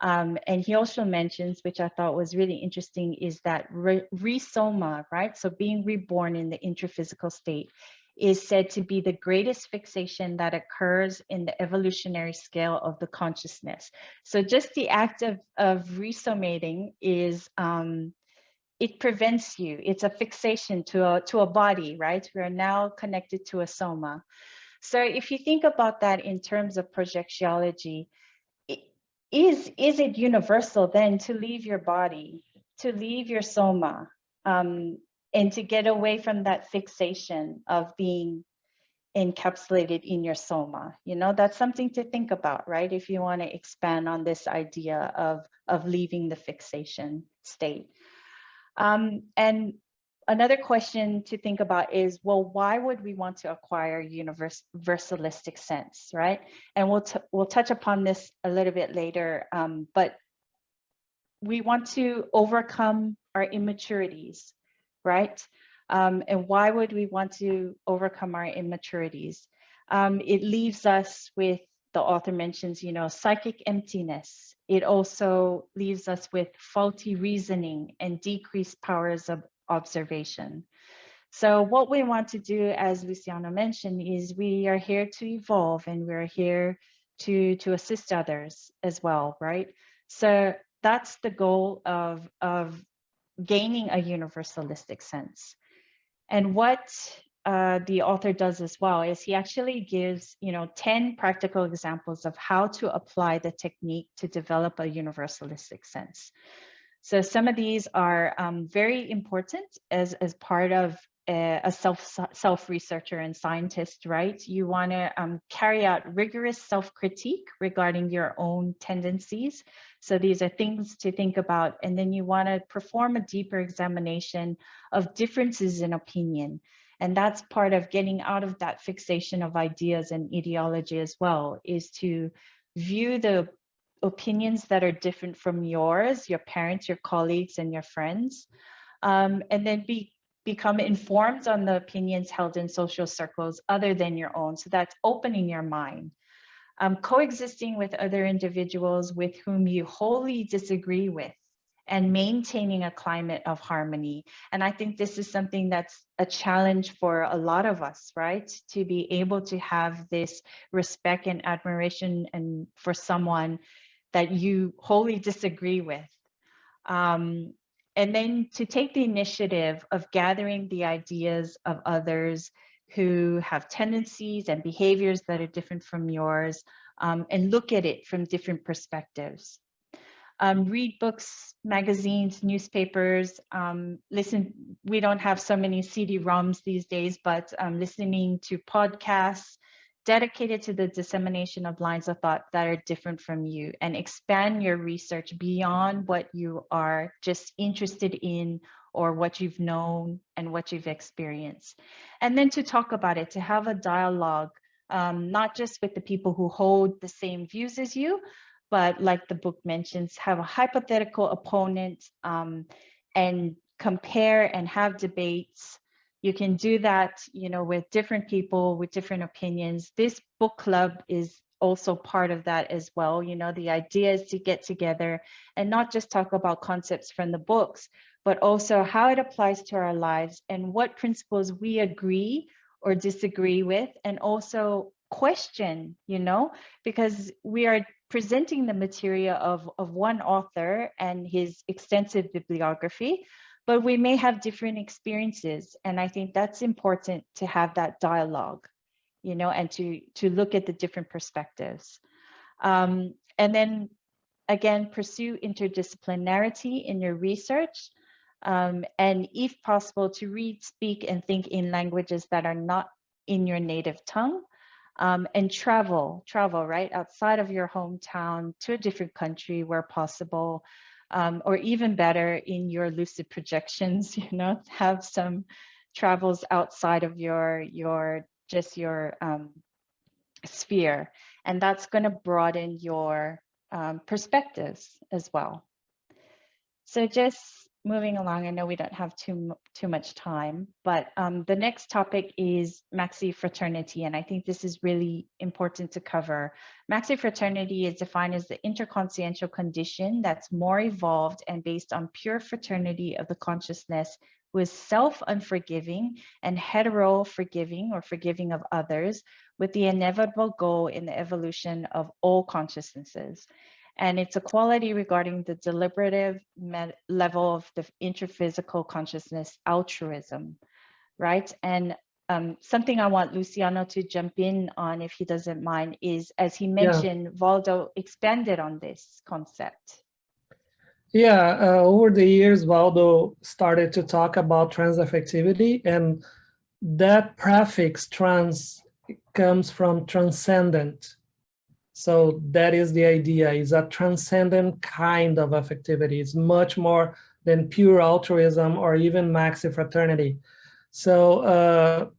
And he also mentions, which I thought was really interesting, is that resoma, right? So being reborn in the intraphysical state is said to be the greatest fixation that occurs in the evolutionary scale of the consciousness. So just the act of resomating is, it prevents you. It's a fixation to a body, right? We are now connected to a soma. So if you think about that in terms of projectiology, is it universal then to leave your body, to leave your soma, and to get away from that fixation of being encapsulated in your soma? You know, that's something to think about, right? If you want to expand on this idea of leaving the fixation state. And another question to think about is, well, why would we want to acquire universalistic sense, right? And we'll touch upon this a little bit later, but we want to overcome our immaturities, right? And why would we want to overcome our immaturities? It leaves us with, the author mentions, you know, psychic emptiness. It also leaves us with faulty reasoning and decreased powers of observation. So what we want to do, as Luciano mentioned, is we are here to evolve, and we're here to assist others as well, right? So that's the goal of gaining a universalistic sense. And what the author does as well is he actually gives, you know, 10 practical examples of how to apply the technique to develop a universalistic sense. So some of these are very important as part of a self-researcher and scientist, right? You want to carry out rigorous self-critique regarding your own tendencies. So these are things to think about. And then you want to perform a deeper examination of differences in opinion. And that's part of getting out of that fixation of ideas and ideology as well, is to view the opinions that are different from yours, your parents, your colleagues, and your friends, and then become informed on the opinions held in social circles other than your own. So that's opening your mind. Coexisting with other individuals with whom you wholly disagree with, and maintaining a climate of harmony. And I think this is something that's a challenge for a lot of us, right? To be able to have this respect and admiration and for someone that you wholly disagree with. And then to take the initiative of gathering the ideas of others who have tendencies and behaviors that are different from yours, and look at it from different perspectives. Read books, magazines, newspapers, listen, we don't have so many CD-ROMs these days, but listening to podcasts dedicated to the dissemination of lines of thought that are different from you, and expand your research beyond what you are just interested in or what you've known and what you've experienced. And then to talk about it, to have a dialogue, not just with the people who hold the same views as you, but like the book mentions, have a hypothetical opponent, and compare and have debates. You can do that, you know, with different people with different opinions. This book club is also part of that as well. You know, the idea is to get together and not just talk about concepts from the books, but also how it applies to our lives and what principles we agree or disagree with, and also question, you know, because we are presenting the material of one author and his extensive bibliography, but we may have different experiences. And I think that's important to have that dialogue, you know, and to look at the different perspectives. And then again, pursue interdisciplinarity in your research. And if possible, to read, speak, and think in languages that are not in your native tongue. And travel, right, outside of your hometown to a different country where possible, or even better in your lucid projections, you know, have some travels outside of your sphere, and that's going to broaden your perspectives as well. So just moving along, I know we don't have too much time, but the next topic is Maxi Fraternity, and I think this is really important to cover. Maxi Fraternity is defined as the interconsciential condition that's more evolved and based on pure fraternity of the consciousness, who is self-unforgiving and hetero-forgiving or forgiving of others, with the inevitable goal in the evolution of all consciousnesses. And it's a quality regarding the deliberative level of the intraphysical consciousness, altruism, right? And something I want Luciano to jump in on, if he doesn't mind, is, as he mentioned, Waldo expanded on this concept. Yeah, over the years, Waldo started to talk about transaffectivity, and that prefix trans comes from transcendent. So that is the idea, is a transcendent kind of affectivity. It's much more than pure altruism or even Maxi Fraternity. So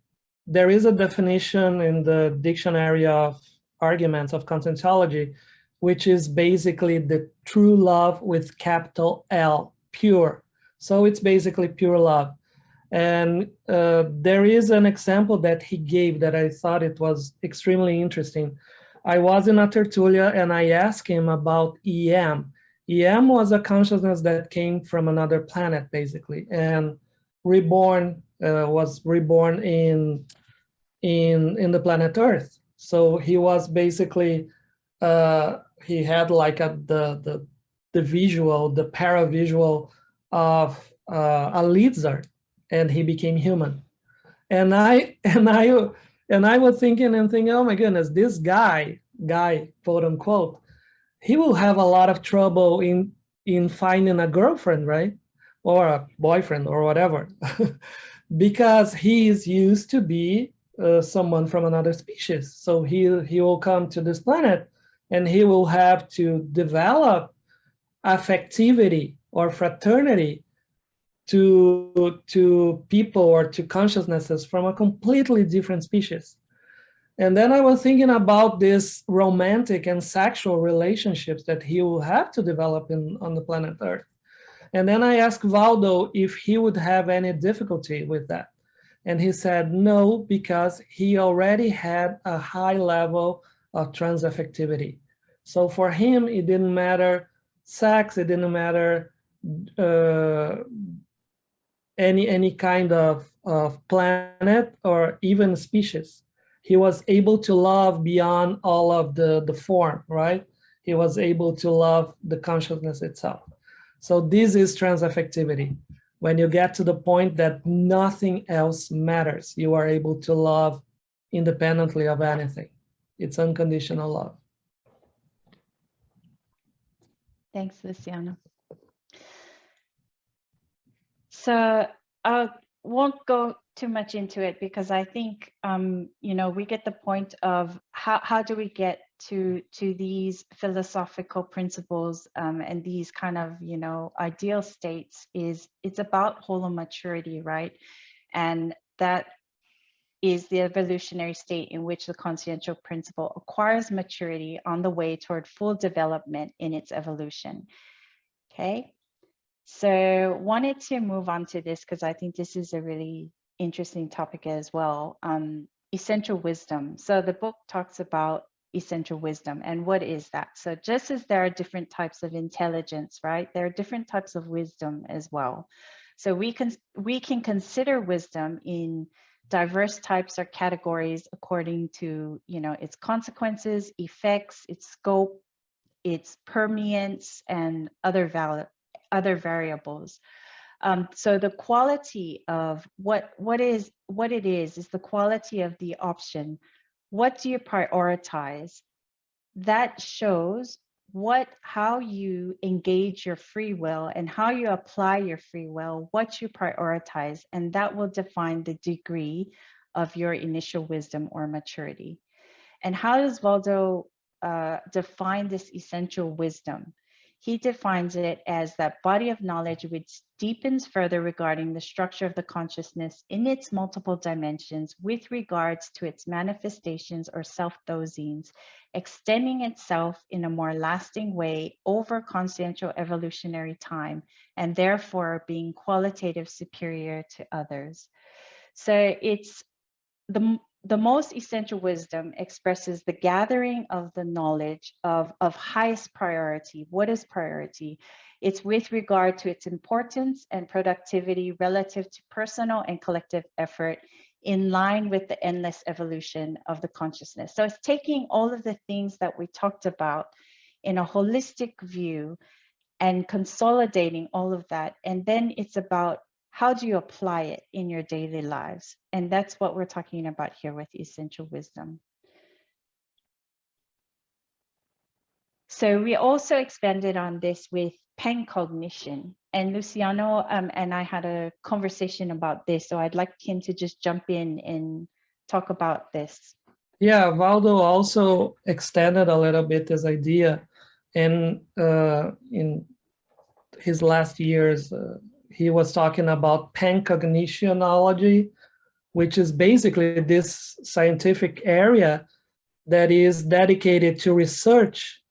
there is a definition in the Dictionary of Arguments of Conscientiology, which is basically the true love with capital L, pure. So it's basically pure love. And there is an example that he gave that I thought it was extremely interesting. I was in a tertulia and I asked him about EM. EM was a consciousness that came from another planet, basically, and was reborn in the planet Earth. So he was basically he had like the visual, the paravisual of a lizard, and he became human. And I was thinking, oh my goodness, this guy, quote unquote, he will have a lot of trouble in in finding a girlfriend, right? Or a boyfriend or whatever, because he is used to be someone from another species. So he will come to this planet and he will have to develop affectivity or fraternity to people or to consciousnesses from a completely different species. And then I was thinking about this romantic and sexual relationships that he will have to develop on the planet Earth. And then I asked Waldo if he would have any difficulty with that. And he said no, because he already had a high level of transaffectivity. So for him, it didn't matter sex, it didn't matter any kind of planet or even species. He was able to love beyond all of the form, right? He was able to love the consciousness itself. So this is transaffectivity. When you get to the point that nothing else matters, you are able to love independently of anything. It's unconditional love. Thanks, Luciano. So I won't go too much into it because I think, you know, we get the point of how do we get to these philosophical principles and these kind of, you know, ideal states is it's about holomaturity, right? And that is the evolutionary state in which the consciential principle acquires maturity on the way toward full development in its evolution. Okay. So wanted to move on to this because I think this is a really interesting topic as well. Essential wisdom. So the book talks about essential wisdom and what is that? So just as there are different types of intelligence, right? There are different types of wisdom as well. So we can consider wisdom in diverse types or categories according to, you know, its consequences, effects, its scope, its permeance, and other variables. So the quality of what it is the quality of the option. What do you prioritize? That shows how you engage your free will and how you apply your free will, what you prioritize, and that will define the degree of your initial wisdom or maturity. And how does Waldo define this essential wisdom? He defines it as that body of knowledge which deepens further regarding the structure of the consciousness in its multiple dimensions with regards to its manifestations or self-dosings, extending itself in a more lasting way over consciential evolutionary time, and therefore being qualitative superior to others. So it's the most essential wisdom expresses the gathering of the knowledge of highest priority. What is priority? It's with regard to its importance and productivity relative to personal and collective effort in line with the endless evolution of the consciousness. So it's taking all of the things that we talked about in a holistic view and consolidating all of that. And then it's about how do you apply it in your daily lives? And that's what we're talking about here with essential wisdom. So we also expanded on this with pancognition. And Luciano and I had a conversation about this. So I'd like him to just jump in and talk about this. Yeah, Waldo also extended a little bit this idea. And in his last years, he was talking about pancognitionology, which is basically this scientific area that is dedicated to research,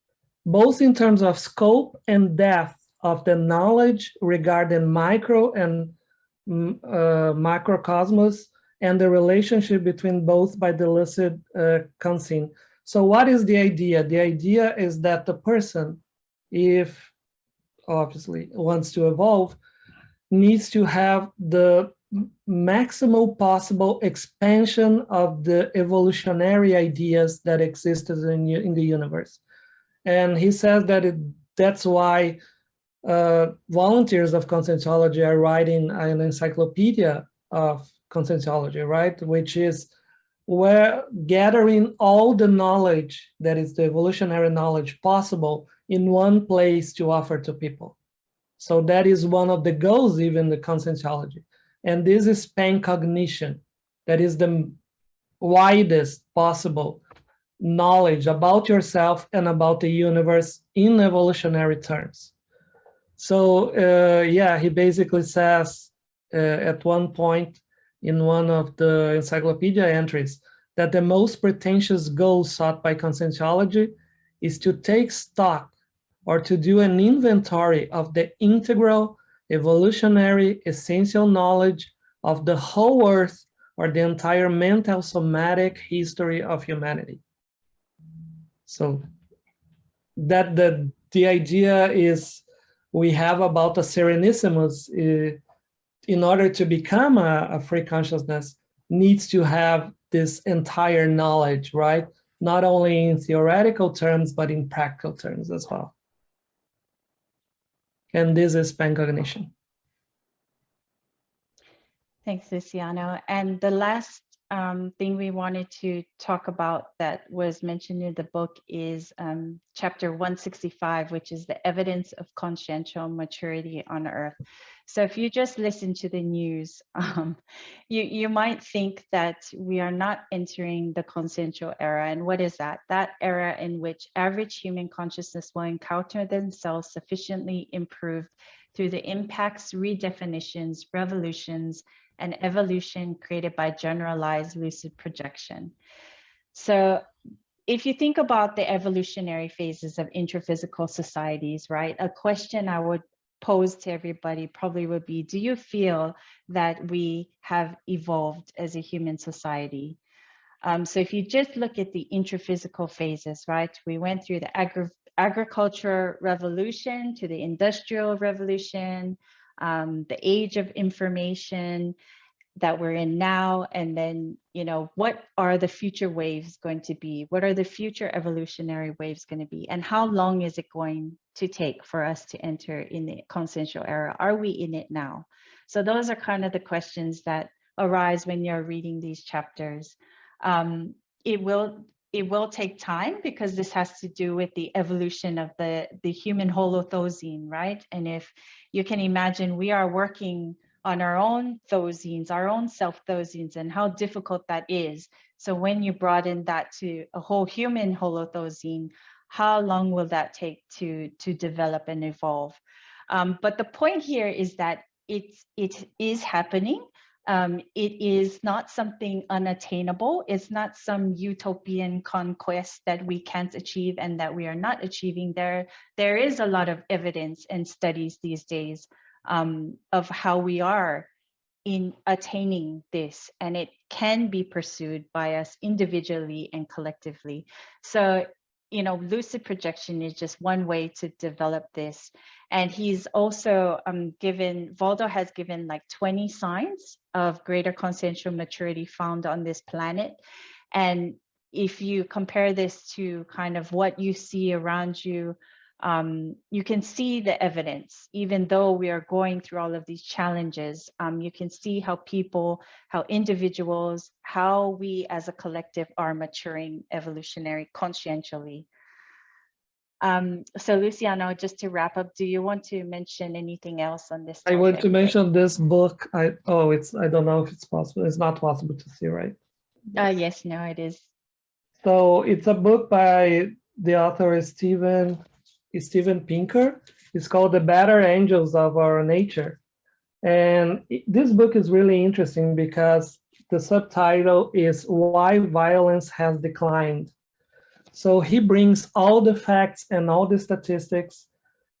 both in terms of scope and depth of the knowledge regarding micro and macrocosmos and the relationship between both by the lucid conscience. So what is the idea? The idea is that the person, if obviously wants to evolve, needs to have the maximal possible expansion of the evolutionary ideas that existed in the universe. And he says that that's why volunteers of Conscientiology are writing an encyclopedia of Conscientiology, right? Which is where gathering all the knowledge that is the evolutionary knowledge possible in one place to offer to people. So that is one of the goals, even the Conscientiology. And this is pan-cognition. That is the widest possible knowledge about yourself and about the universe in evolutionary terms. So yeah, he basically says at one point in one of the encyclopedia entries that the most pretentious goal sought by Conscientiology is to take stock or to do an inventory of the integral, evolutionary, essential knowledge of the whole earth or the entire mental somatic history of humanity. So that the idea is we have about a Serenissimus in order to become a free consciousness needs to have this entire knowledge, right? Not only in theoretical terms, but in practical terms as well. And this is pan-cognition. Thanks, Luciano. And the last thing we wanted to talk about that was mentioned in the book is chapter 165, which is the evidence of consciential maturity on Earth. So if you just listen to the news, you might think that we are not entering the consciential era. And what is that? That era in which average human consciousness will encounter themselves sufficiently improved through the impacts, redefinitions, revolutions, and evolution created by generalized lucid projection. So if you think about the evolutionary phases of interphysical societies, right, a question I would pose to everybody probably would be, do you feel that we have evolved as a human society? So if you just look at the interphysical phases, right, we went through the agriculture revolution to the industrial revolution, the age of information that we're in now, and then, you know, what are the future waves going to be? What are the future evolutionary waves going to be? And how long is it going to take for us to enter in the consciential era? Are we in it now? So those are kind of the questions that arise when you're reading these chapters. It will take time because this has to do with the evolution of the human holothosine, right? And if you can imagine, we are working on our own thosines, our own self-thosines, and how difficult that is. So when you broaden that to a whole human holothosine, how long will that take to develop and evolve? But the point here is that it is happening. It is not something unattainable. It's not some utopian conquest that we can't achieve and that we are not achieving. There is a lot of evidence and studies these days of how we are in attaining this, and it can be pursued by us individually and collectively. So, you know, lucid projection is just one way to develop this. And he's also Waldo has given like 20 signs of greater consciential maturity found on this planet. And if you compare this to kind of what you see around you, you can see the evidence. Even though we are going through all of these challenges, you can see how people, how individuals, how we as a collective are maturing evolutionary conscientially. So Luciano, just to wrap up, do you want to mention anything else on this topic? I want to mention this book. I don't know if it's possible. It's not possible to see, right? Yes, no, it is. So it's a book by the author Steven Pinker. It's called The Better Angels of Our Nature. And this book is really interesting because the subtitle is Why Violence Has Declined. So he brings all the facts and all the statistics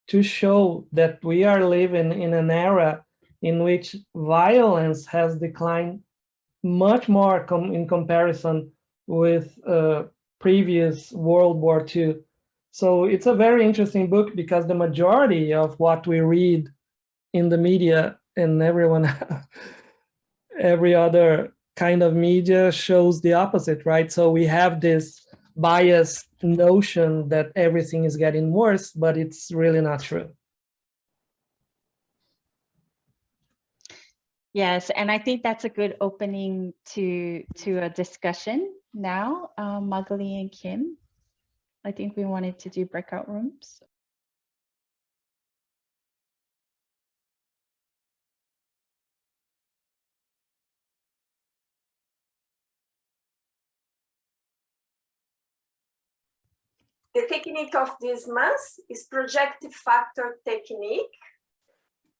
to show that we are living in an era in which violence has declined much more in comparison with previous World War II. So it's a very interesting book because the majority of what we read in the media and every other kind of media shows the opposite, right? So we have this biased notion that everything is getting worse, but it's really not true. Yes, and I think that's a good opening to a discussion now, Magali and Kim. I think we wanted to do breakout rooms. The technique of this month is projective factor technique.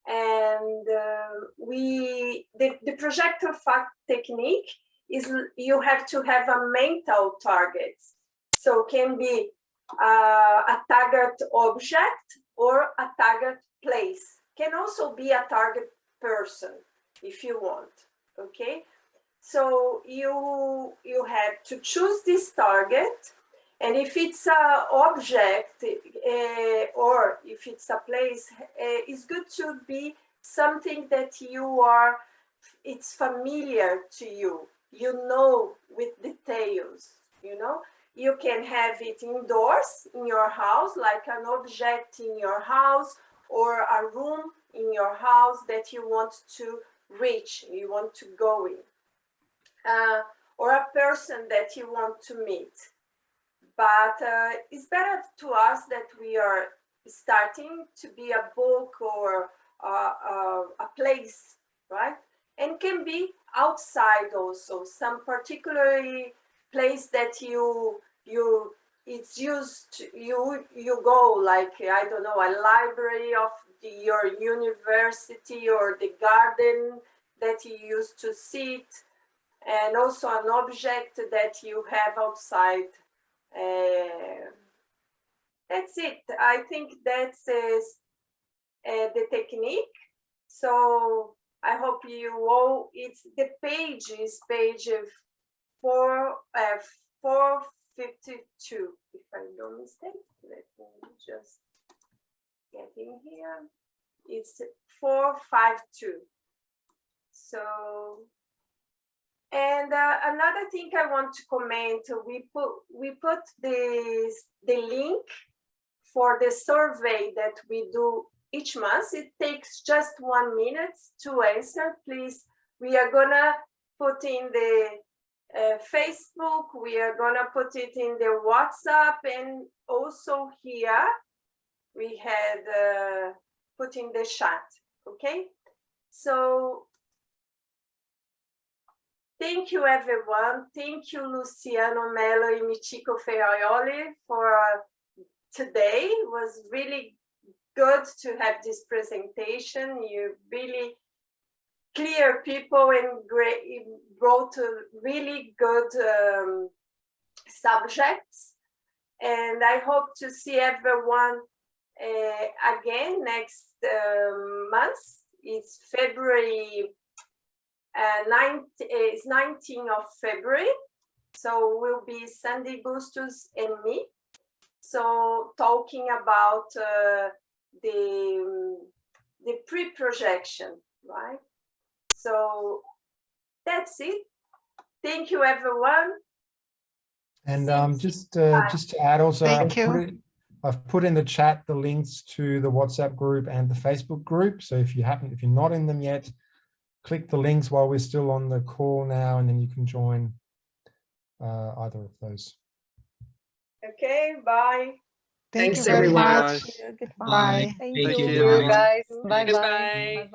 And the projector fact technique is you have to have a mental target. So can be a target object or a target place. Can also be a target person if you want, okay? So you have to choose this target, and if it's an object or if it's a place, it's good to be something that it's familiar to you, with details, You can have it indoors in your house, like an object in your house, or a room in your house that you want to reach, you want to go in, or a person that you want to meet. But it's better to us that we are starting to be a book or a place, right? And can be outside also, some particularly place that you go, like, I don't know, a library of your university or the garden that you used to sit, and also an object that you have outside. That's it. I think that's the technique. So I hope you all, the page is page 452, if I'm not mistaken. Let me just get in here. It's 452. So, and another thing I want to comment, we put the link for the survey that we do each month. It takes just 1 minute to answer. Please, we are gonna put in the Facebook, we are gonna put it in the WhatsApp, and also here we had put in the chat, okay? So thank you, everyone. Thank you, Luciano Mello and Michiko Ferraioli, for today. It was really good to have this presentation. You really clear people and brought really good subjects. And I hope to see everyone again next month. It's February 19th of February. So will be Sandy Bustos and me. So talking about the pre-projection, right? So that's it. Thank you, everyone. And just to add also, I've put in the chat the links to the WhatsApp group and the Facebook group. So if you're not in them yet, click the links while we're still on the call now, and then you can join either of those. Okay, bye. Thanks, everyone. Goodbye. Thank you, guys. Bye-bye. Bye-bye.